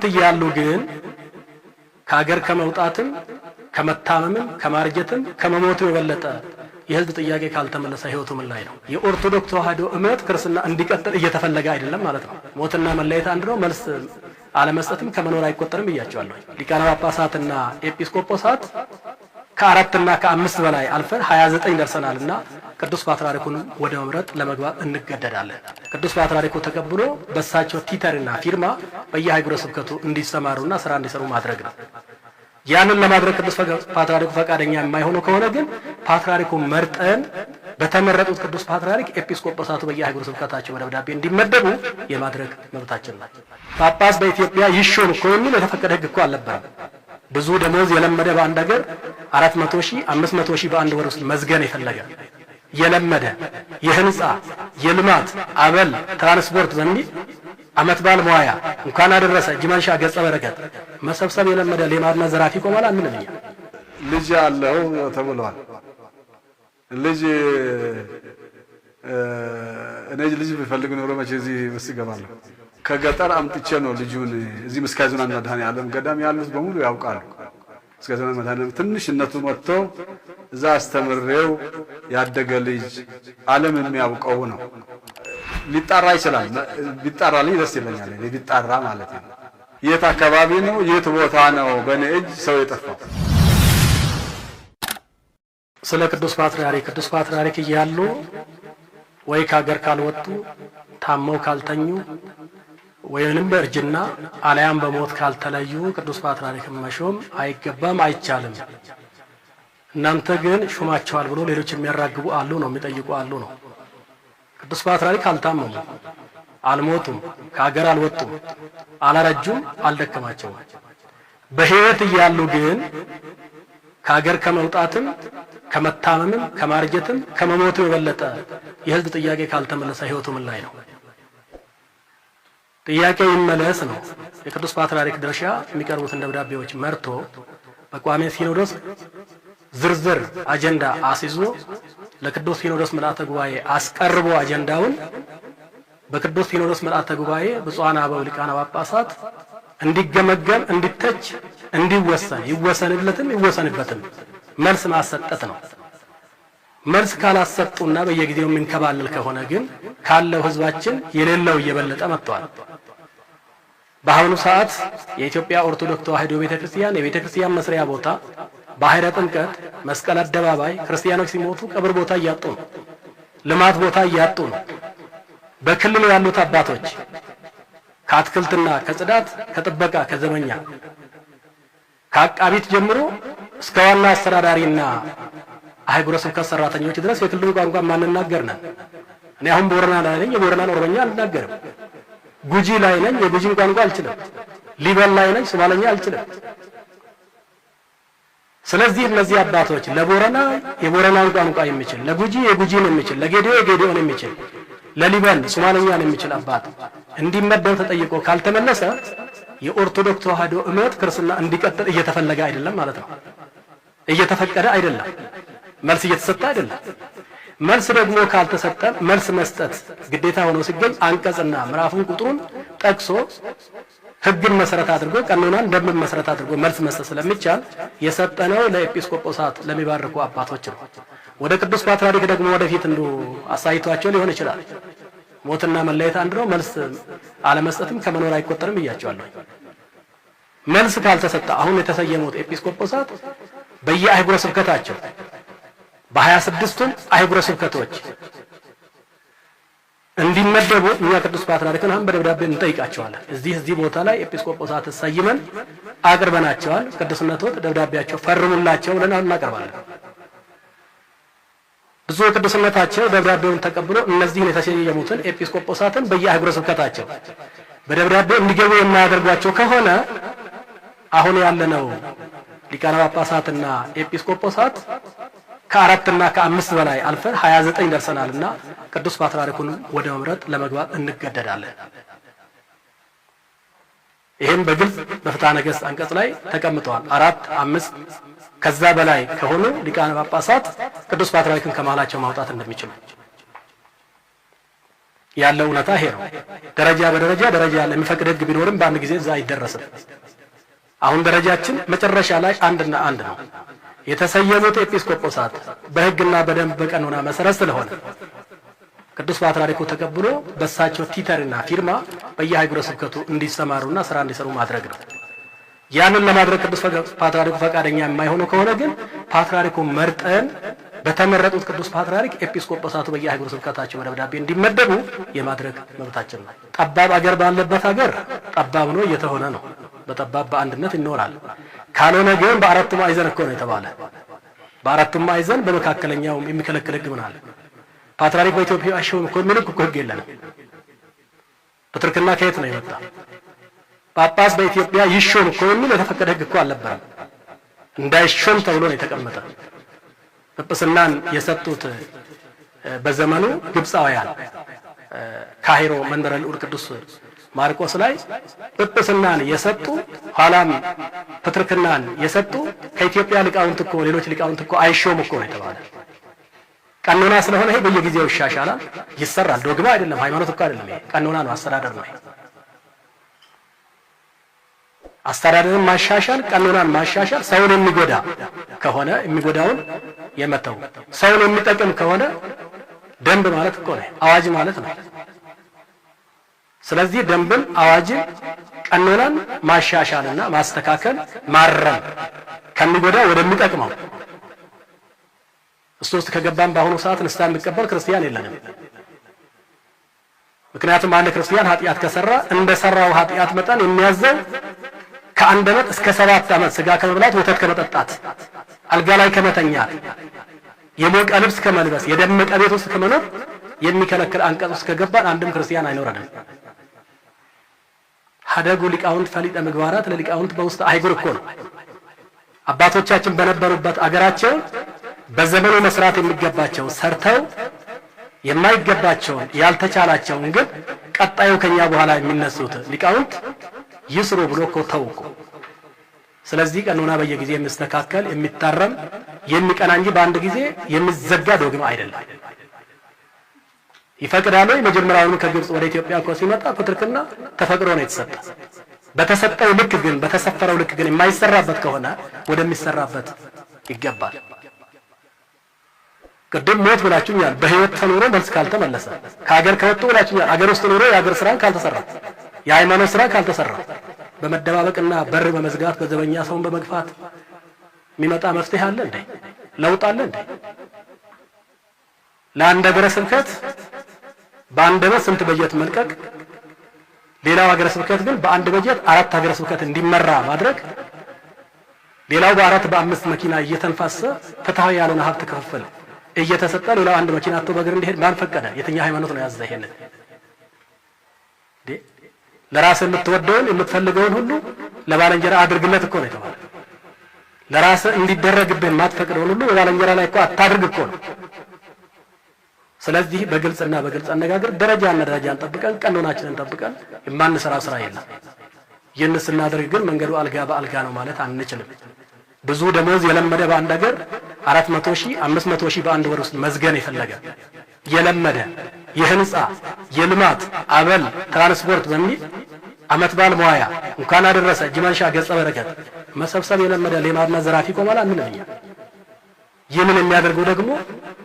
በህይወት እያሉ ግን ከሀገር ከመውጣትም ከመታመምም ከማርጀትም ከመሞቱ የበለጠ የህዝብ ጥያቄ ካልተመለሰ ህይወቱ ምን ላይ ነው? የኦርቶዶክስ ተዋህዶ እምነት ክርስትና እንዲቀጥል እየተፈለገ አይደለም ማለት ነው። ሞትና መለየት አንድ ነው። መልስ አለመስጠትም ከመኖር አይቆጠርም ብያቸዋለሁ። ሊቃነ ጳጳሳትና ኤጲስቆጶሳት ከአራትና ከአምስት በላይ አልፈን 29 ደርሰናልና ቅዱስ ፓትርያርኩን ወደ መምረጥ ለመግባት እንገደዳለን። ቅዱስ ፓትርያርኩ ተቀብሎ በሳቸው ቲተርና ፊርማ በየሀገረ ስብከቱ እንዲሰማሩና ስራ እንዲሰሩ ማድረግ ነው። ያንን ለማድረግ ቅዱስ ፓትርያርኩ ፈቃደኛ የማይሆኑ ከሆነ ግን ፓትርያርኩ መርጠን በተመረጡት ቅዱስ ፓትርያርክ ኤጲስቆጶሳቱ በየሀገረ ስብከታቸው በደብዳቤ እንዲመደቡ የማድረግ መብታችን ነው። ጳጳስ በኢትዮጵያ ይሾም እኮ የሚል የተፈቀደ ህግ እኮ አልነበረም። ብዙ ደሞዝ የለመደ በአንድ ሀገር 400,000 500,000 በአንድ ወር ውስጥ መዝገን የፈለገ የለመደ የህንፃ የልማት አበል ትራንስፖርት በሚል አመት ባል መዋያ እንኳን አደረሰ እጅ መንሻ ገጸ በረከት መሰብሰብ የለመደ ሌማና ዘራፊ ቆማላ ምንም ልጅ አለው ተብሏል። ልጅ እኔ ልጅ ቢፈልግ ኖሮ መቼ እዚህ ውስጥ ይገባለሁ። ከገጠር አምጥቼ ነው ልጁን እዚህ ምስካይዙናን መድኃኔዓለም ገዳም ያሉት በሙሉ ያውቃሉ። ምስካይዙናን መድኃኔዓለም ትንሽነቱ መጥቶ እዛ አስተምሬው ያደገ ልጅ ዓለም የሚያውቀው ነው። ሊጣራ ይችላል። ቢጣራልኝ ደስ ይለኛል። ቢጣራ ማለት ነው። የት አካባቢ ነው የት ቦታ ነው በእኔ እጅ ሰው የጠፋው? ስለ ቅዱስ ፓትርያርክ እያሉ ወይ ከሀገር ካልወጡ ታመው ካልተኙ ወይንም በእርጅና አልያም በሞት ካልተለዩ ቅዱስ ፓትርያርክን መሾም አይገባም፣ አይቻልም። እናንተ ግን ሹማቸዋል ብሎ ሌሎች የሚያራግቡ አሉ ነው የሚጠይቁ አሉ ነው። ቅዱስ ፓትርያርክ አልታመሙ፣ አልሞቱም፣ ከሀገር አልወጡም፣ አላረጁም፣ አልደከማቸውም። በህይወት እያሉ ግን ከሀገር ከመውጣትም ከመታመምም ከማርጀትም ከመሞቱ የበለጠ የህዝብ ጥያቄ ካልተመለሰ ህይወቱ ምን ላይ ነው? ጥያቄ ይመለስ ነው። የቅዱስ ፓትርያርክ ድርሻ የሚቀርቡትን ደብዳቤዎች መርቶ በቋሚ ሲኖዶስ ዝርዝር አጀንዳ አስይዞ ለቅዱስ ሲኖዶስ ምልዓተ ጉባኤ አስቀርቦ አጀንዳውን በቅዱስ ሲኖዶስ ምልዓተ ጉባኤ ብፁዓን አበው ሊቃነ ጳጳሳት እንዲገመገም፣ እንዲተች፣ እንዲወሰን ይወሰንለትም ይወሰንበትም መልስ ማሰጠት ነው። መልስ ካላሰጡና በየጊዜው የሚንከባለል ከሆነ ግን ካለው ህዝባችን የሌለው እየበለጠ መጥቷል። በአሁኑ ሰዓት የኢትዮጵያ ኦርቶዶክስ ተዋህዶ ቤተክርስቲያን የቤተክርስቲያን መስሪያ ቦታ ባህረ ጥምቀት፣ መስቀል አደባባይ ክርስቲያኖች ሲሞቱ ቀብር ቦታ እያጡ ነው። ልማት ቦታ እያጡ ነው። በክልሉ ያሉት አባቶች ከአትክልትና ከጽዳት ከጥበቃ ከዘመኛ ከአቃቢት ጀምሮ እስከ ዋና አስተዳዳሪና አህጉረ ስብከት ሰራተኞች ድረስ የክልሉ ቋንቋ ማንናገር ነን። እኔ አሁን ቦረና ላይ ነኝ፣ የቦረናን ኦሮሞኛ አልናገርም። ጉጂ ላይ ነኝ፣ የጉጂን ቋንቋ አልችልም። ሊበን ላይ ነኝ፣ ሶማሌኛ አልችልም። ስለዚህ እነዚህ አባቶች ለቦረና የቦረናን ቋንቋ የሚችል፣ ለጉጂ የጉጂን የሚችል፣ ለጌዲዮ የጌዲዮን የሚችል፣ ለሊበን ሶማሌኛን የሚችል አባት እንዲመደብ ተጠይቆ ካልተመለሰ የኦርቶዶክስ ተዋህዶ እምነት ክርስትና እንዲቀጥል እየተፈለገ አይደለም ማለት ነው። እየተፈቀደ አይደለም። መልስ እየተሰጠ አይደለም። መልስ ደግሞ ካልተሰጠ መልስ መስጠት ግዴታ ሆኖ ሲገኝ አንቀጽና ምዕራፉን ቁጥሩን ጠቅሶ ህግን መሰረት አድርጎ ቀኖናን ደንብን መሰረት አድርጎ መልስ መስጠት ስለሚቻል የሰጠነው ለኤጲስቆጶሳት ለሚባርኩ አባቶች ነው። ወደ ቅዱስ ፓትርያርክ ደግሞ ወደፊት እንዱ አሳይቷቸው ሊሆን ይችላል። ሞትና መለየት አንድ ነው። መልስ አለመስጠትም ከመኖር አይቆጠርም ብያቸዋለሁ። መልስ ካልተሰጠ አሁን የተሰየሙት ኤጲስቆጶሳት በየአህጉረ ስብከታቸው በ26ቱም አህጉረ ስብከቶች እንዲመደቡ እኛ ቅዱስ ፓትርያርክን አሁን በደብዳቤ እንጠይቃቸዋለን። እዚህ ቦታ ላይ ኤጲስቆጶሳት ሰይመን አቅርበናቸዋል። ቅዱስነቶት ደብዳቤያቸው ፈርሙላቸው ብለን እናቀርባለን። ብዙ ቅዱስነታቸው ደብዳቤውን ተቀብሎ እነዚህን የተሰየሙትን ኤጲስቆጶሳትን በየአህጉረ ስብከታቸው በደብዳቤ እንዲገቡ የማያደርጓቸው ከሆነ አሁን ያለነው ሊቃነ ጳጳሳትና ኤጲስቆጶሳት ከአራትና ከአምስት በላይ አልፈን 29 ደርሰናልና ቅዱስ ፓትርያርኩን ወደ መምረጥ ለመግባት እንገደዳለን። ይሄን በግልጽ በፍትሐ ነገሥት አንቀጽ ላይ ተቀምጧል። 4፣ 5 ከዛ በላይ ከሆኑ ሊቃነ ጳጳሳት ቅዱስ ፓትርያርክን ከመሃላቸው ማውጣት እንደሚችሉ ያለው እውነታ ይሄ ነው። ደረጃ በደረጃ ደረጃ ለሚፈቅድ ህግ ቢኖርም በአንድ ጊዜ እዛ አይደረስም። አሁን ደረጃችን መጨረሻ ላይ አንድና አንድ ነው። የተሰየሙት ኤጲስቆጶሳት በህግና በደንብ በቀኖና መሰረት ስለሆነ ቅዱስ ፓትርያርኩ ተቀብሎ በሳቸው ቲተርና ፊርማ በየሀገረ ስብከቱ እንዲሰማሩና ስራ እንዲሰሩ ማድረግ ነው። ያንን ለማድረግ ቅዱስ ፓትርያርኩ ፈቃደኛ የማይሆኑ ከሆነ ግን ፓትርያርኩ መርጠን በተመረጡት ቅዱስ ፓትርያርክ ኤጲስቆጶሳቱ በየሀገረ ስብከታቸው በደብዳቤ እንዲመደቡ የማድረግ መብታችን ነው። ጠባብ አገር ባለበት ሀገር ጠባብ ነው እየተሆነ ነው። በጠባብ በአንድነት ይኖራል። ካልሆነ ግን በአራቱ ማዕዘን እኮ ነው የተባለ። በአራቱ ማዕዘን በመካከለኛው የሚከለክል ህግ ምን አለ? ፓትርያርክ በኢትዮጵያ አይሾም እኮ የሚል እኮ ህግ የለንም። ፕትርክና ከየት ነው የመጣ? ጳጳስ በኢትዮጵያ ይሾም እኮ የሚል የተፈቀደ ህግ እኮ አልነበረም። እንዳይሾም ተብሎ ነው የተቀመጠ። ጵጵስናን የሰጡት በዘመኑ ግብፃውያን ካይሮ መንበረ ልዑል ቅዱስ ማርቆስ ላይ ጵጵስናን የሰጡ ኋላም ፕትርክናን የሰጡ ከኢትዮጵያ ሊቃውንት እኮ ሌሎች ሊቃውንት እኮ አይሾም እኮ ነው የተባለ። ቀኖና ስለሆነ ይሄ በየጊዜው ይሻሻላል፣ ይሰራል። ዶግማ አይደለም፣ ሃይማኖት እኮ አይደለም። ይሄ ቀኖና ነው፣ አስተዳደር ነው። አስተዳደርን ማሻሻል፣ ቀኖናን ማሻሻል ሰውን የሚጎዳ ከሆነ የሚጎዳውን የመተው፣ ሰውን የሚጠቅም ከሆነ ደንብ ማለት እኮ ነው፣ አዋጅ ማለት ነው። ስለዚህ ደንብን፣ አዋጅን፣ ቀኖናን ማሻሻልና ማስተካከል ማረም ከሚጎዳ ወደሚጠቅመው እሱ ውስጥ ከገባን በአሁኑ ሰዓት ንስሐ የሚቀበል ክርስቲያን የለንም። ምክንያቱም አንድ ክርስቲያን ኃጢአት ከሰራ እንደሰራው ኃጢአት መጠን የሚያዘው ከ1 ዓመት እስከ 7 ዓመት ስጋ ከመብላት ወተት ከመጠጣት አልጋ ላይ ከመተኛት የሞቀ ልብስ ከመልበስ የደመቀ ቤት ውስጥ ከመኖር የሚከለክል አንቀጽ ውስጥ ከገባን አንድም ክርስቲያን አይኖረንም። ሀደጉ ሊቃውንት ፈሊጠ ምግባራት ለሊቃውንት በውስጥ አይጉር እኮ ነው። አባቶቻችን በነበሩበት አገራቸው በዘመኑ መስራት የሚገባቸው ሰርተው የማይገባቸውን ያልተቻላቸውን ግን ቀጣዩ ከኛ በኋላ የሚነሱት ሊቃውንት ይስሩ ብሎ እኮ ተውኩ። ስለዚህ ቀኖና በየጊዜ የሚስተካከል የሚታረም የሚቀና እንጂ በአንድ ጊዜ የሚዘጋ ዶግማ አይደለም። ይፈቅዳሉ። የመጀመሪያውን ከግብጽ ወደ ኢትዮጵያ እኮ ሲመጣ ፕትርክና ተፈቅዶ ነው የተሰጠ። በተሰጠው ልክ ግን በተሰፈረው ልክ ግን የማይሰራበት ከሆነ ወደሚሰራበት ይገባል። ቅድም ሞት ብላችሁኛል። በህይወት ተኖሮ መልስ ካልተመለሰ ከሀገር ከወጡ ብላችሁኛል። አገር ውስጥ ኖሮ የሀገር ስራን ካልተሰራ የሃይማኖት ስራ ካልተሰራ በመደባበቅና በር በመዝጋት በዘበኛ ሰውን በመግፋት የሚመጣ መፍትሄ አለ እንዴ? ለውጥ አለ እንዴ? ለአንድ ሀገረ ስብከት በአንድ ዓመት ስንት በጀት መልቀቅ፣ ሌላው ሀገረ ስብከት ግን በአንድ በጀት 4 ሀገረ ስብከት እንዲመራ ማድረግ፣ ሌላው በ4 በ5 መኪና እየተንፋሰ ፍትሃዊ ያልሆነ ሀብት ክፍፍል እየተሰጠ ሌላው አንድ መኪና አጥቶ በእግር እንዲሄድ ማን ፈቀደ? የትኛው ሃይማኖት ነው ያዘዘ ይሄንን? ለራስ የምትወደውን የምትፈልገውን ሁሉ ለባልንጀራ አድርግለት እኮ ነው የተባለ። ለራስ እንዲደረግብህ የማትፈቅደውን ሁሉ በባልንጀራ ላይ እኮ አታድርግ እኮ ነው። ስለዚህ በግልጽና በግልጽ አነጋገር ደረጃና ደረጃን ጠብቀን ቀኖናችንን ጠብቀን የማንሰራ ስራ የለም። ይህን ስናደርግ ግን መንገዱ አልጋ በአልጋ ነው ማለት አንችልም። ብዙ ደሞዝ የለመደ በአንድ ሀገር 400,000 500,000 በአንድ ወር ውስጥ መዝገን የፈለገ የለመደ የህንጻ የልማት አበል ትራንስፖርት በሚል አመት ባል መዋያ እንኳን አደረሰ እጅ መንሻ ገጸ በረከት መሰብሰብ የለመደ ሌማና ዘራፊ ቆማላ አንልም። ይህንን የሚያደርጉ ደግሞ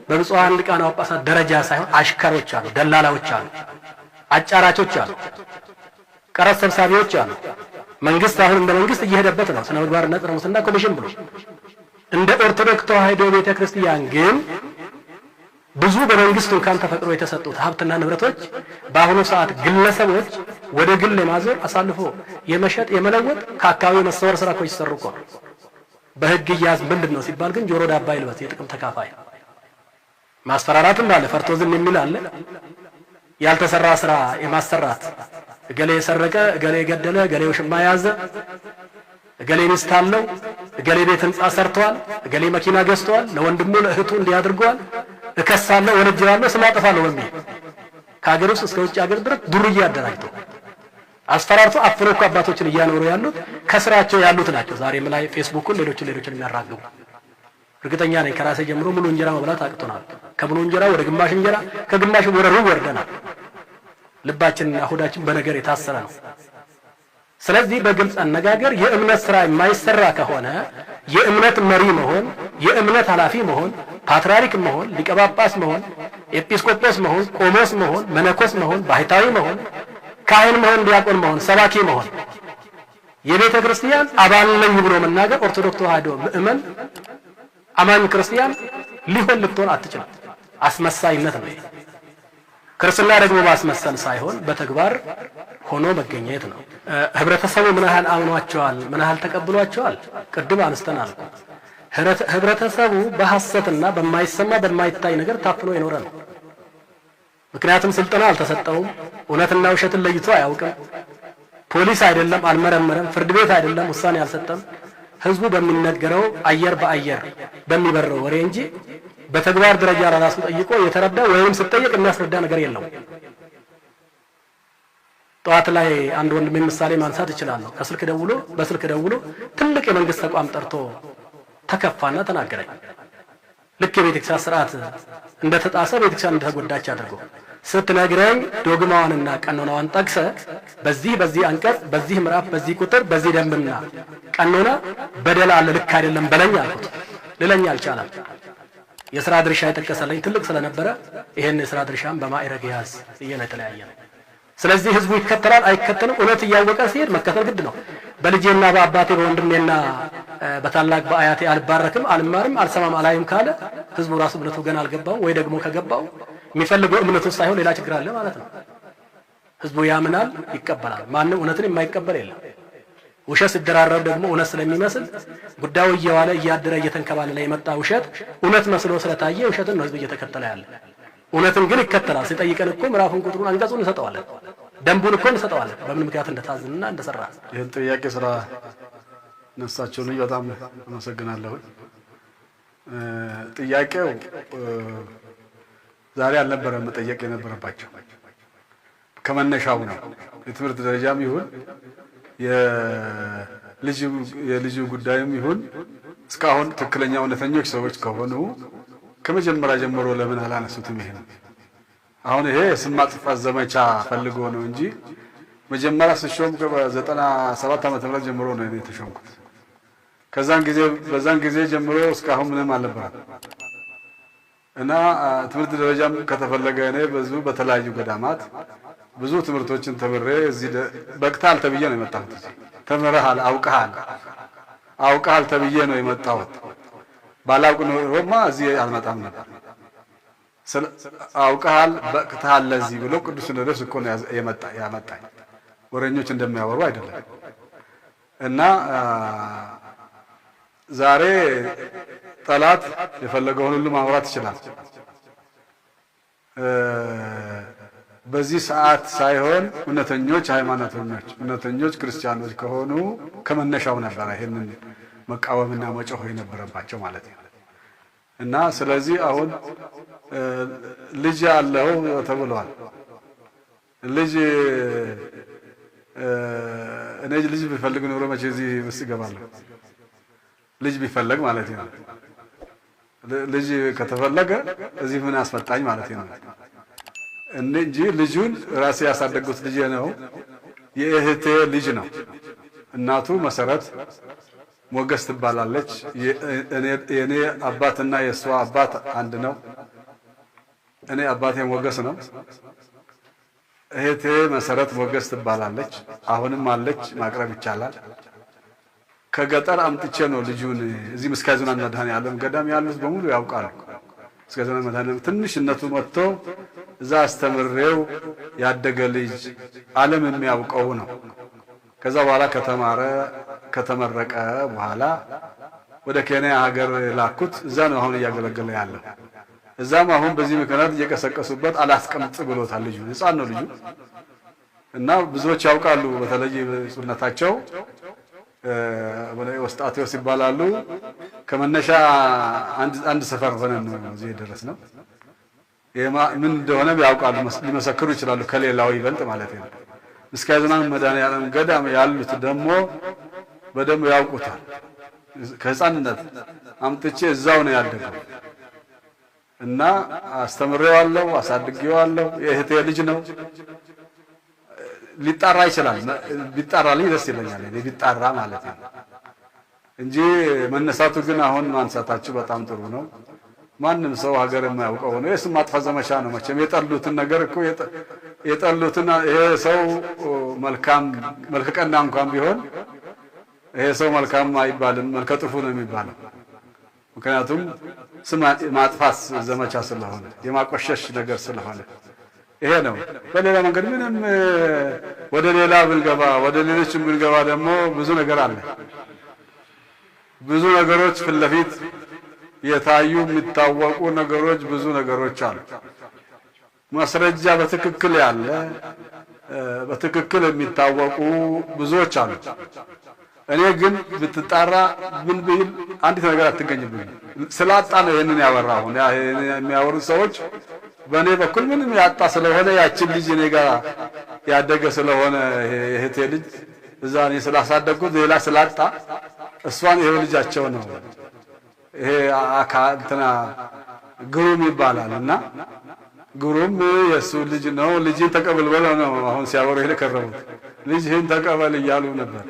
በብፁዓን ሊቃነ ጳጳሳት ደረጃ ሳይሆን አሽከሮች አሉ፣ ደላላዎች አሉ፣ አጫራቾች አሉ፣ ቀረጥ ሰብሳቢዎች አሉ። መንግስት አሁን እንደ መንግስት እየሄደበት ነው ስነ ምግባርና ጸረ ሙስና ኮሚሽን ብሎ። እንደ ኦርቶዶክስ ተዋሕዶ ቤተክርስቲያን ግን ብዙ በመንግስቱ እንኳን ተፈቅዶ የተሰጡት ሀብትና ንብረቶች በአሁኑ ሰዓት ግለሰቦች ወደ ግል የማዞር አሳልፎ የመሸጥ የመለወጥ ከአካባቢው መሰወር ስራ እኮ ይሰሩ እኮ ነው። በህግ ይያዝ ምንድን ነው ሲባል ግን ጆሮ ዳባ ይልበስ የጥቅም ተካፋይ ማስፈራራትም አለ፣ ፈርቶ ዝም የሚል አለ። ያልተሰራ ስራ የማሰራት እገሌ የሰረቀ እገሌ የገደለ እገሌ ውሽማ ያዘ እገሌ ሚስት አለው እገሌ ቤት ህንጻ ሰርቷል እገሌ መኪና ገዝቷል ለወንድሙ ለእህቱ እንዲያድርጓል እከሳለሁ ወንጀላለሁ ስም አጠፋለሁ በሚል ከሀገር ውስጥ እስከ ውጭ ሀገር ድረስ ዱርዬ አደራጅቶ አስፈራርቶ አፍሮ እኮ አባቶችን እያኖሩ ያሉት ከስራቸው ያሉት ናቸው። ዛሬም ላይ ፌስቡክን ሌሎችን የሚያራግቡ እርግጠኛ ነኝ ከራሴ ጀምሮ ሙሉ እንጀራ መብላት አቅቶናል። ከሙሉ እንጀራ ወደ ግማሽ እንጀራ ከግማሽ ወደ ሩብ ወርደናል። ልባችንና ሆዳችን በነገር የታሰረ ነው። ስለዚህ በግልጽ አነጋገር የእምነት ስራ የማይሰራ ከሆነ የእምነት መሪ መሆን፣ የእምነት ኃላፊ መሆን፣ ፓትርያርክ መሆን፣ ሊቀ ጳጳስ መሆን፣ ኤጲስቆጶስ መሆን፣ ቆሞስ መሆን፣ መነኮስ መሆን፣ ባህታዊ መሆን፣ ካህን መሆን፣ ዲያቆን መሆን፣ ሰባኪ መሆን፣ የቤተ ክርስቲያን አባል ነኝ ብሎ መናገር ኦርቶዶክስ ተዋሕዶ ምእመን አማኝ ክርስቲያን ሊሆን ልትሆን አትችልም። አስመሳይነት ነው። ክርስትና ደግሞ ማስመሰል ሳይሆን በተግባር ሆኖ መገኘት ነው። ህብረተሰቡ ምን ያህል አምኗቸዋል፣ ምን ያህል ተቀብሏቸዋል? ቅድም አንስተናል። ህብረተሰቡ በሐሰትና በማይሰማ በማይታይ ነገር ታፍኖ የኖረ ነው። ምክንያቱም ስልጠና አልተሰጠውም፣ እውነትና ውሸትን ለይቶ አያውቅም። ፖሊስ አይደለም አልመረመረም፣ ፍርድ ቤት አይደለም ውሳኔ አልሰጠም። ህዝቡ በሚነገረው አየር በአየር በሚበረው ወሬ እንጂ በተግባር ደረጃ ራሱ ጠይቆ የተረዳ ወይም ሲጠየቅ የሚያስረዳ ነገር የለውም። ጠዋት ላይ አንድ ወንድም ምሳሌ ማንሳት እችላለሁ። በስልክ ደውሎ ትልቅ የመንግስት ተቋም ጠርቶ ተከፋና ተናገረኝ። ልክ የቤተክርስቲያን ስርዓት እንደተጣሰ ቤተክርስቲያን እንደተጎዳች አድርጎ ስትነግረኝ ዶግማዋንና ቀኖናዋን ጠቅሰ በዚህ አንቀጽ፣ በዚህ ምዕራፍ፣ በዚህ ቁጥር፣ በዚህ ደንብና ቀኖና በደል አለ ልክ አይደለም በለኝ አልኩት። ልለኝ አልቻለም። የሥራ ድርሻ የጠቀሰልኝ ትልቅ ስለነበረ ይሄን የሥራ ድርሻን በማዕረግ ያዝ እየነ ተለያየ። ስለዚህ ህዝቡ ይከተላል አይከተልም እውነት እያወቀ ሲሄድ መከተል ግድ ነው። በልጄና በአባቴ በወንድሜና በታላቅ በአያቴ አልባረክም፣ አልማርም፣ አልሰማም፣ አላይም ካለ ህዝቡ ራሱ እምነቱ ገና አልገባው ወይ ደግሞ ከገባው የሚፈልገው እምነቱ ሳይሆን ሌላ ችግር አለ ማለት ነው። ህዝቡ ያምናል፣ ይቀበላል። ማንም እውነትን የማይቀበል የለም። ውሸት ሲደራረብ ደግሞ እውነት ስለሚመስል ጉዳዩ እየዋለ እያደረ እየተንከባለለ የመጣ ውሸት እውነት መስሎ ስለታየ ውሸትን ነው ህዝብ እየተከተለ ያለ። እውነትን ግን ይከተላል። ሲጠይቀን እኮ ምዕራፉን፣ ቁጥሩን፣ አንቀጹን እንሰጠዋለን። ደንቡን እኮ እንሰጠዋለን በምን ምክንያት እንደታዘንና እንደሰራ። ይህን ጥያቄ ስራ ነሳቸው ልጅ በጣም አመሰግናለሁ። ጥያቄው ዛሬ አልነበረም መጠየቅ የነበረባቸው ከመነሻው ነው። የትምህርት ደረጃም ይሁን የልጁ ጉዳይም ይሁን እስካሁን ትክክለኛ እውነተኞች ሰዎች ከሆኑ ከመጀመሪያ ጀምሮ ለምን አላነሱትም? ይሄ አሁን ይሄ ስም ማጥፋት ዘመቻ ፈልጎ ነው እንጂ መጀመሪያ ስሾም ከ97 ዓመተ ምህረት ጀምሮ ነው የተሾምኩት። በዛን ጊዜ ጀምሮ እስካሁን ምንም አልነበረም እና ትምህርት ደረጃም ከተፈለገ እኔ በተለያዩ ገዳማት ብዙ ትምህርቶችን ተምሬ እዚህ በቅታል ተብዬ ነው የመጣሁት። ተምረሃል፣ አውቀሃል ተብዬ ነው የመጣሁት። ባላውቅ ኖሮማ እዚህ አልመጣም ነበር። አውቀሃል፣ በቅታል ለዚህ ብሎ ቅዱስ ሲኖዶስ እኮ ነው ያመጣኝ። ወሬኞች እንደሚያወሩ አይደለም። እና ዛሬ ጠላት የፈለገውን ሁሉ ማውራት ይችላል። በዚህ ሰዓት ሳይሆን እውነተኞች ሃይማኖተኞች፣ እውነተኞች ክርስቲያኖች ከሆኑ ከመነሻው ነበር ይሄንን መቃወምና መጮህ የነበረባቸው ማለት ነው። እና ስለዚህ አሁን ልጅ አለው ተብሏል። እኔ ልጅ ቢፈልግ ኖሮ መቼ እዚህ ውስጥ እገባለሁ? ልጅ ቢፈልግ ማለት ነው። ልጅ ከተፈለገ እዚህ ምን አስመጣኝ ማለት ነው እንጂ ልጁን ራሴ ያሳደጉት ልጅ ነው። የእህቴ ልጅ ነው። እናቱ መሰረት ሞገስ ትባላለች። የኔ አባትና የሷ አባት አንድ ነው። እኔ አባቴ ሞገስ ነው። እህቴ መሰረት ሞገስ ትባላለች። አሁንም አለች፣ ማቅረብ ይቻላል። ከገጠር አምጥቼ ነው ልጁን እዚህ ምስካየ ኅዙናን መድኃኔዓለም ገዳም ያሉት በሙሉ ያውቃሉ። ምስካየ ኅዙናን መድኃኔዓለም ትንሽነቱ መጥቶ እዛ አስተምሬው ያደገ ልጅ ዓለም የሚያውቀው ነው። ከዛ በኋላ ከተመረቀ በኋላ ወደ ኬንያ ሀገር ላኩት። እዛ ነው አሁን እያገለገለ ያለው። እዛም አሁን በዚህ ምክንያት እየቀሰቀሱበት አላስቀምጥ ብሎታል። ልጁ ሕፃን ነው ልጁ እና ብዙዎች ያውቃሉ። በተለይ ሱነታቸው ወስጣቴዎስ ይባላሉ። ከመነሻ አንድ ሰፈር ሆነን ነው እዚህ የደረስነው። ምን እንደሆነ ያውቃሉ፣ ሊመሰክሩ ይችላሉ። ከሌላው ይበልጥ ማለት ነው። ምስካየ ኅዙናን መድኃኔዓለም ገዳም ያሉት ደግሞ በደንብ ያውቁታል። ከህፃንነት አምጥቼ እዛው ነው ያደገው እና አስተምሬዋለሁ፣ አሳድጌዋለሁ። የእህቴ ልጅ ነው። ሊጣራ ይችላል። ቢጣራልኝ ደስ ይለኛል ቢጣራ ማለት ነው እንጂ መነሳቱ ግን አሁን ማንሳታችሁ በጣም ጥሩ ነው። ማንም ሰው ሀገር የማያውቀው ነው የስም ማጥፋት ዘመቻ ነው። መቼም የጠሉትን ነገር እኮ የጠሉትን ይሄ ሰው መልከቀና እንኳን ቢሆን ይሄ ሰው መልካም አይባልም፣ መልከ ጥፉ ነው የሚባለው። ምክንያቱም ስም ማጥፋት ዘመቻ ስለሆነ የማቆሸሽ ነገር ስለሆነ ይሄ ነው። በሌላ መንገድ ምንም ወደ ሌላ ብንገባ ወደ ሌሎችም ብንገባ ደግሞ ብዙ ነገር አለ። ብዙ ነገሮች ፊት ለፊት የታዩ የሚታወቁ ነገሮች ብዙ ነገሮች አሉ። ማስረጃ በትክክል ያለ በትክክል የሚታወቁ ብዙዎች አሉ። እኔ ግን ብትጣራ ምን ቢል አንዲት ነገር አትገኝብኝ። ስላጣ ነው ይሄንን ያወራሁ። የሚያወሩ ሰዎች በእኔ በኩል ምንም ያጣ ስለሆነ ያችን ልጅ እኔ ጋር ያደገ ስለሆነ እህቴ ልጅ እዛ እኔ ስላሳደግኩት ሌላ ስላጣ እሷን ይሄው ልጃቸው ነው ይሄ እንትና ግሩም ይባላል እና ግሩም የሱ ልጅ ነው። ልጅን ተቀበል ብለው ነው አሁን ሲያወሩ የከረሙት። ልጅህን ተቀበል እያሉ ነበር።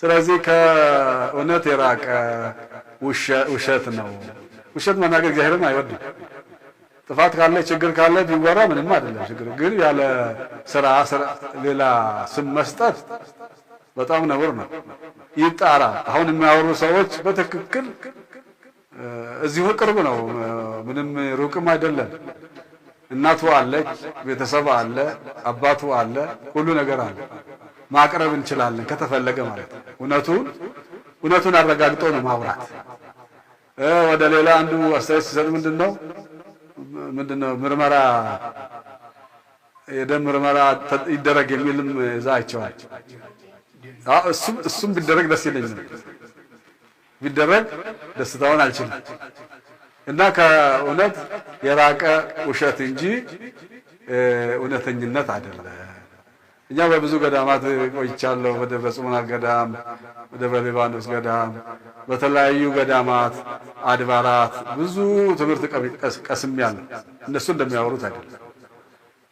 ስለዚህ ከእውነት የራቀ ውሸት ነው። ውሸት መናገር እግዚአብሔርን አይወድም። ጥፋት ካለ ችግር ካለ ቢወራ ምንም አይደለም ችግር። ግን ያለ ስራ ሌላ ስም መስጠት በጣም ነውር ነው። ይጣራ። አሁን የሚያወሩ ሰዎች በትክክል እዚሁ ቅርብ ነው፣ ምንም ሩቅም አይደለም። እናቱ አለች፣ ቤተሰብ አለ፣ አባቱ አለ፣ ሁሉ ነገር አለ። ማቅረብ እንችላለን ከተፈለገ ማለት ነው። እውነቱን አረጋግጦ ነው ማውራት። ወደ ሌላ አንዱ አስተያየት ሲሰጥ ምንድነው ምርመራ የደም ምርመራ ይደረግ የሚልም እዛ አይቼዋል። እሱም ቢደረግ ደስ ይለኛል። ቢደረግ ደስታውን አልችልም እና ከእውነት የራቀ ውሸት እንጂ እውነተኝነት አይደለም። እኛ በብዙ ገዳማት ቆይቻለሁ። በደብረ ጽሙና ገዳም፣ በደብረ ሊባኖስ ገዳም፣ በተለያዩ ገዳማት አድባራት ብዙ ትምህርት ቀስሜያለሁ። እነሱ እንደሚያወሩት አይደለም፣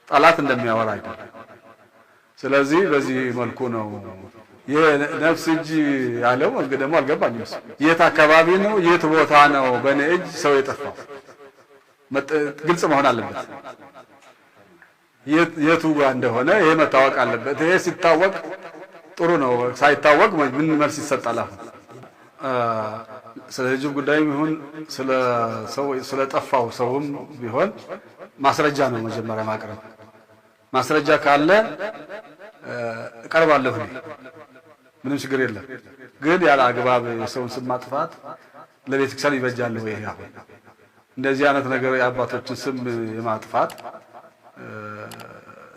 ጠላት እንደሚያወራ አይደለም። ስለዚህ በዚህ መልኩ ነው የነፍስ እጅ ያለው። እንግዲህ ደግሞ አልገባኝም። የት አካባቢ ነው የት ቦታ ነው በእኔ እጅ ሰው የጠፋው? ግልጽ መሆን አለበት። የቱ ጋር እንደሆነ ይሄ መታወቅ አለበት። ይሄ ሲታወቅ ጥሩ ነው። ሳይታወቅ ምን መልስ ይሰጣል? አሁን ስለ ልጁ ጉዳይም ይሁን ስለ ጠፋው ሰውም ቢሆን ማስረጃ ነው መጀመሪያ ማቅረብ። ማስረጃ ካለ እቀርባለሁ፣ ምንም ችግር የለም። ግን ያለ አግባብ የሰውን ስም ማጥፋት ለቤተ ክርስቲያን ይበጃል ወይ? አሁን እንደዚህ አይነት ነገር የአባቶችን ስም የማጥፋት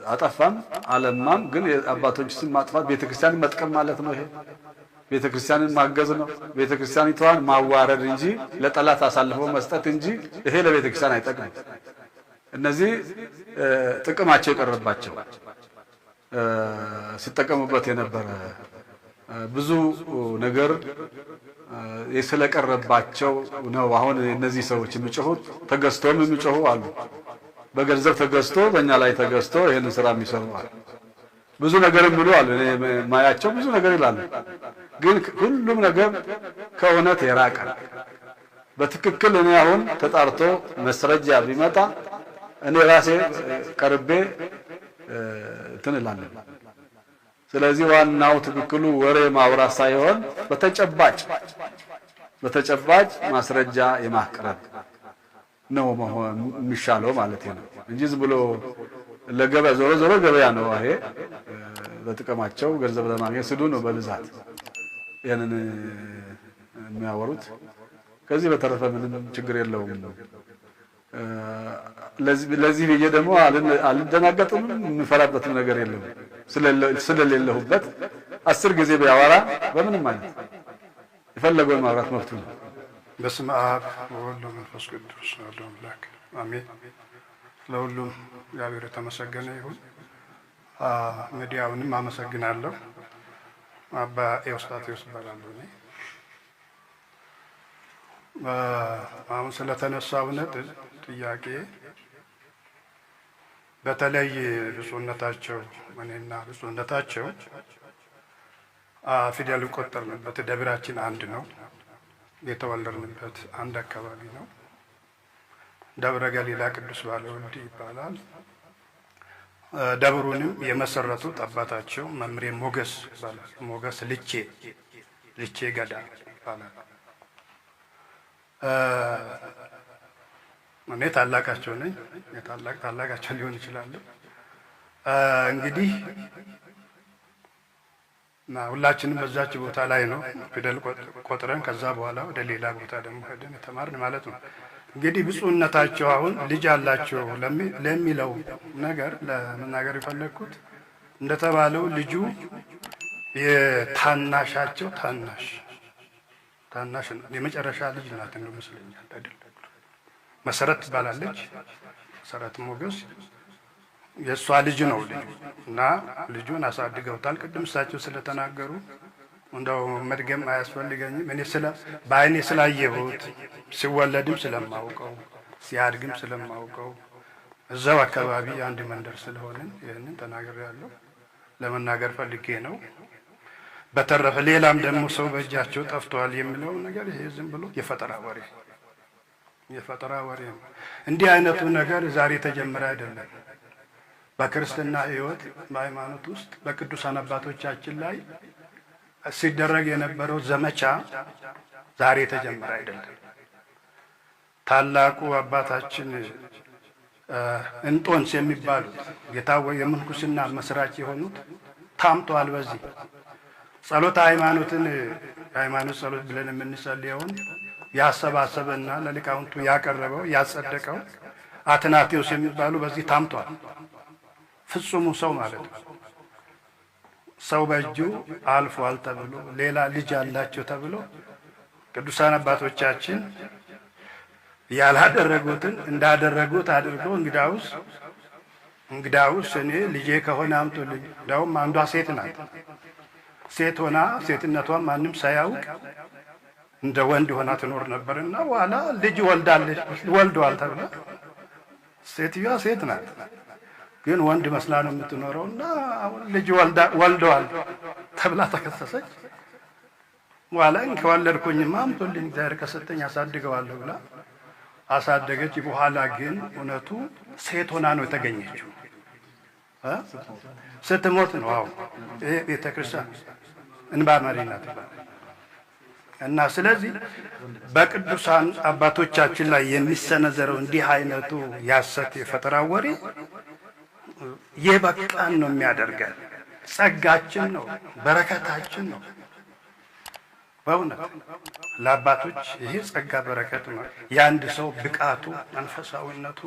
አጠፋም አለማም ግን የአባቶችን ስም ማጥፋት ቤተ ክርስቲያንን መጥቀም ማለት ነው። ይሄ ቤተ ክርስቲያንን ማገዝ ነው። ቤተ ክርስቲያኒቷን ማዋረድ እንጂ ለጠላት አሳልፎ መስጠት እንጂ ይሄ ለቤተ ክርስቲያን አይጠቅምም። እነዚህ ጥቅማቸው የቀረባቸው ሲጠቀሙበት የነበረ ብዙ ነገር ስለቀረባቸው ነው። አሁን እነዚህ ሰዎች የሚጮሁት ተገዝቶም የሚጮሁ አሉ። በገንዘብ ተገዝቶ በእኛ ላይ ተገዝቶ ይሄንን ስራ የሚሰሩ አሉ። ብዙ ነገር የሚሉ አሉ። እኔ ማያቸው ብዙ ነገር ይላሉ። ግን ሁሉም ነገር ከእውነት የራቀ በትክክል እኔ አሁን ተጣርቶ መስረጃ ቢመጣ እኔ ራሴ ቀርቤ እንትን እላለሁ። ስለዚህ ዋናው ትክክሉ ወሬ ማውራት ሳይሆን በተጨባጭ ማስረጃ የማቅረብ ነው መሆን የሚሻለው ማለት ነው እንጂ ዝም ብሎ ለገበያ ዞሮ ገበያ ነው። ይሄ በጥቅማቸው ገንዘብ ለማግኘት ሲሉ ነው በብዛት ያንን የሚያወሩት። ከዚህ በተረፈ ምንም ችግር የለውም። ለዚህ ብዬ ደግሞ አልደናገጥም፣ የምፈራበትም ነገር የለም። ስለሌለሁበት 10 ጊዜ ቢያወራ በምንም ማለት የፈለገውን ማውራት መብቱ ነው። በስመ አብ ወወልድ ወመንፈስ ቅዱስ አሐዱ አምላክ አሜን። ለሁሉም እግዚአብሔር የተመሰገነ ይሁን። ሚዲያውንም አመሰግናለሁ። አባ ኤዎስጣቴዎስ እባላለሁ። አሁን ስለተነሳው ነጥብ ጥያቄ በተለይ ብፁዕነታቸው እኔና ብፁዕነታቸው ፊደል ቆጠርንበት። ደብራችን አንድ ነው። የተወለድንበት አንድ አካባቢ ነው። ደብረ ገሊላ ቅዱስ ባለወልድ ይባላል። ደብሩንም የመሰረቱት አባታቸው መምሬ ሞገስ ይባላል። ሞገስ ልቼ ገዳ ይባላል። እኔ ታላቃቸው ነኝ። ታላቃቸው ሊሆን ይችላል። እንግዲህ ሁላችንም በዛች ቦታ ላይ ነው ፊደል ቆጥረን ከዛ በኋላ ወደ ሌላ ቦታ ደግሞ ሄደን የተማርን ማለት ነው። እንግዲህ ብፁዕነታቸው አሁን ልጅ አላቸው ለሚለው ነገር ለመናገር የፈለግኩት እንደተባለው ልጁ የታናሻቸው ታናሽ የመጨረሻ ልጅ ናት እንደው መስለኛል አይደል? መሰረት ትባላለች። መሰረት ሞገስ የእሷ ልጅ ነው ልጁ እና ልጁን አሳድገውታል። ቅድም እሳቸው ስለተናገሩ እንደው መድገም አያስፈልገኝም። እኔ በአይኔ ስላየሁት ሲወለድም ስለማውቀው ሲያድግም ስለማውቀው እዛው አካባቢ አንድ መንደር ስለሆንን ይህንን ተናግሬያለሁ። ለመናገር ፈልጌ ነው። በተረፈ ሌላም ደግሞ ሰው በእጃቸው ጠፍቷል የሚለው ነገር ይሄ ዝም ብሎ የፈጠራ ወሬ ነው። እንዲህ አይነቱ ነገር ዛሬ የተጀመረ አይደለም። በክርስትና ሕይወት በሃይማኖት ውስጥ በቅዱሳን አባቶቻችን ላይ ሲደረግ የነበረው ዘመቻ ዛሬ የተጀመረ አይደለም። ታላቁ አባታችን እንጦንስ የሚባሉት የምንኩስና መስራች የሆኑት ታምተዋል። በዚህ ጸሎተ ሃይማኖትን ሃይማኖት ጸሎት ብለን የምንጸልየውን ያሰባሰበና ለሊቃውንቱ ያቀረበው ያጸደቀው አትናቴዎስ የሚባሉ በዚህ ታምተዋል። ፍጹሙ ሰው ማለት ነው። ሰው በእጁ አልፏል ተብሎ ሌላ ልጅ አላቸው ተብሎ ቅዱሳን አባቶቻችን ያላደረጉትን እንዳደረጉት አድርገው እንግዳውስ እኔ ልጄ ከሆነ አምጡልኝ። እንዳውም አንዷ ሴት ናት። ሴት ሆና ሴትነቷን ማንም ሳያውቅ እንደ ወንድ ሆና ትኖር ነበርና በኋላ ልጅ ወልደዋል ተብሎ ሴትዮዋ ሴት ናት ግን ወንድ መስላ ነው የምትኖረው እና ልጅ ወልደዋል ተብላ ተከሰሰች። በኋላ ከወለድኩኝማ አምጡልኝ እግዚአብሔር ከሰጠኝ አሳድገዋለሁ ብላ አሳደገች። በኋላ ግን እውነቱ ሴት ሆና ነው የተገኘችው። ስትሞት ነው። አዎ ይሄ ቤተክርስቲያን እንባ መሪ ናት እና ስለዚህ በቅዱሳን አባቶቻችን ላይ የሚሰነዘረው እንዲህ አይነቱ ያሰት የፈጠራ ወሬ የበቃን ነው የሚያደርገን። ጸጋችን ነው፣ በረከታችን ነው። በእውነት ለአባቶች ይሄ ጸጋ በረከት ነው። የአንድ ሰው ብቃቱ መንፈሳዊነቱ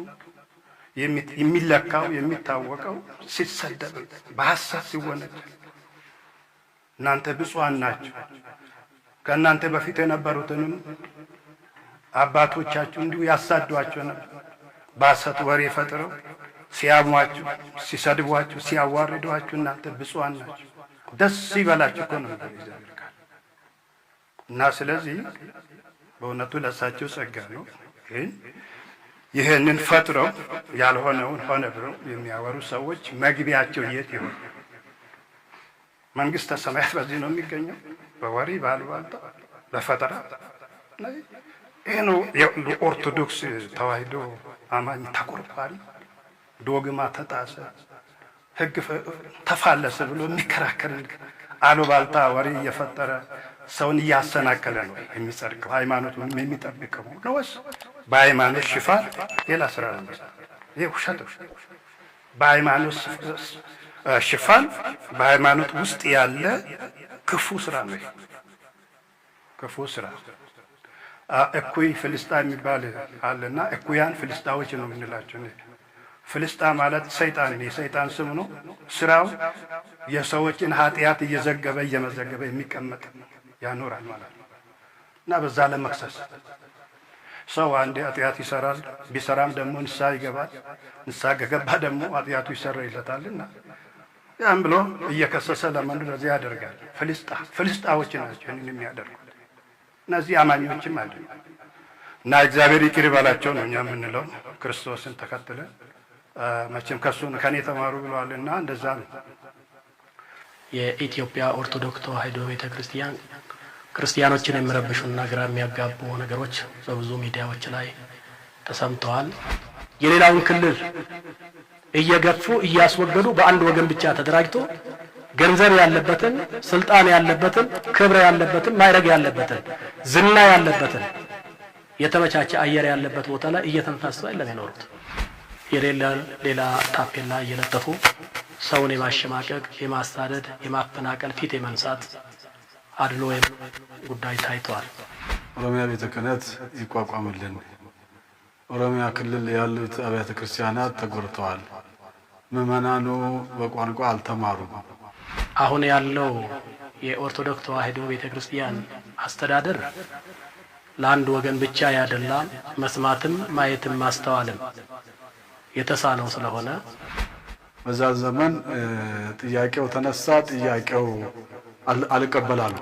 የሚለካው የሚታወቀው ሲሰደብ በሐሰት ሲወነጀል። እናንተ ብፁዓን ናችሁ። ከእናንተ በፊት የነበሩትንም አባቶቻችሁ እንዲሁ ያሳዷቸው ነበር። በሐሰት ወሬ ፈጥረው ሲያሟችሁ፣ ሲሰድቧችሁ፣ ሲያዋርዷችሁ እናንተ ብፁዓን ናችሁ። ደስ ይበላችሁ እኮ ነው እግዚአብሔር ቃል እና ስለዚህ በእውነቱ ለእሳቸው ጸጋ ነው። ግን ይህንን ፈጥረው ያልሆነውን ሆነ ብለው የሚያወሩ ሰዎች መግቢያቸው የት ይሆን? መንግስተ ሰማያት በዚህ ነው የሚገኘው? በወሬ ባልባልታ በፈጠራ። ይህ ነው የኦርቶዶክስ ተዋሕዶ አማኝ ተቆርቋሪ ዶግማ ተጣሰ፣ ሕግ ተፋለሰ ብሎ የሚከራከር አሉባልታ ወሬ እየፈጠረ ሰውን እያሰናከለ ነው የሚጸድቀው። ሃይማኖቱን የሚጠብቀው ነውስ በሃይማኖት ሽፋን ሌላ ስራ ነው። ይሄ ውሸት። በሃይማኖት ሽፋን በሃይማኖት ውስጥ ያለ ክፉ ስራ ነው። ክፉ ስራ እኩይ ፍልስጣ የሚባል አለና እኩያን ፍልስጣዎች ነው የምንላቸው። ፍልስጣ ማለት ሰይጣን፣ የሰይጣን ስም ነው። ስራው የሰዎችን ኃጢአት እየመዘገበ የሚቀመጥ ያኖራል ማለት ነው እና በዛ ለመክሰስ ሰው አንድ ኃጢአት ይሰራል። ቢሰራም ደግሞ ንስሐ ይገባል። ንስሐ ከገባ ደግሞ ኃጢአቱ ይሰረይለታልና ያን ብሎ እየከሰሰ ለመኖር ለዚህ ያደርጋል። ፍልስጣዎች ናቸው ይህንን የሚያደርጉት። እነዚህ አማኞችም አይደሉም እና እግዚአብሔር ይቅር ይበላቸው ነው እኛ የምንለው ክርስቶስን ተከትለን መቼም ከሱን ከኔ ተማሩ ብለዋልና እንደዛ ነው። የኢትዮጵያ ኦርቶዶክስ ተዋሕዶ ቤተክርስቲያን ክርስቲያኖችን የሚረብሹና ግራ የሚያጋቡ ነገሮች በብዙ ሚዲያዎች ላይ ተሰምተዋል። የሌላውን ክልል እየገፉ እያስወገዱ በአንድ ወገን ብቻ ተደራጅቶ ገንዘብ ያለበትን፣ ስልጣን ያለበትን፣ ክብር ያለበትን፣ ማዕረግ ያለበትን፣ ዝና ያለበትን የተመቻቸ አየር ያለበት ቦታ ላይ እየተንፈሱ አይደለም የኖሩት። ሌላ ታፔላ እየለጠፉ ሰውን የማሸማቀቅ፣ የማሳደድ፣ የማፈናቀል፣ ፊት የመንሳት አድሎ ጉዳይ ታይቷል። ኦሮሚያ ቤተ ክህነት ይቋቋምልን። ኦሮሚያ ክልል ያሉት አብያተ ክርስቲያናት ተጎድተዋል። ምዕመናኑ በቋንቋ አልተማሩም። አሁን ያለው የኦርቶዶክስ ተዋሕዶ ቤተክርስቲያን አስተዳደር ለአንድ ወገን ብቻ ያደላ መስማትም ማየትም ማስተዋልም የተሳነው ስለሆነ በዛ ዘመን ጥያቄው ተነሳ። ጥያቄው አልቀበላሉ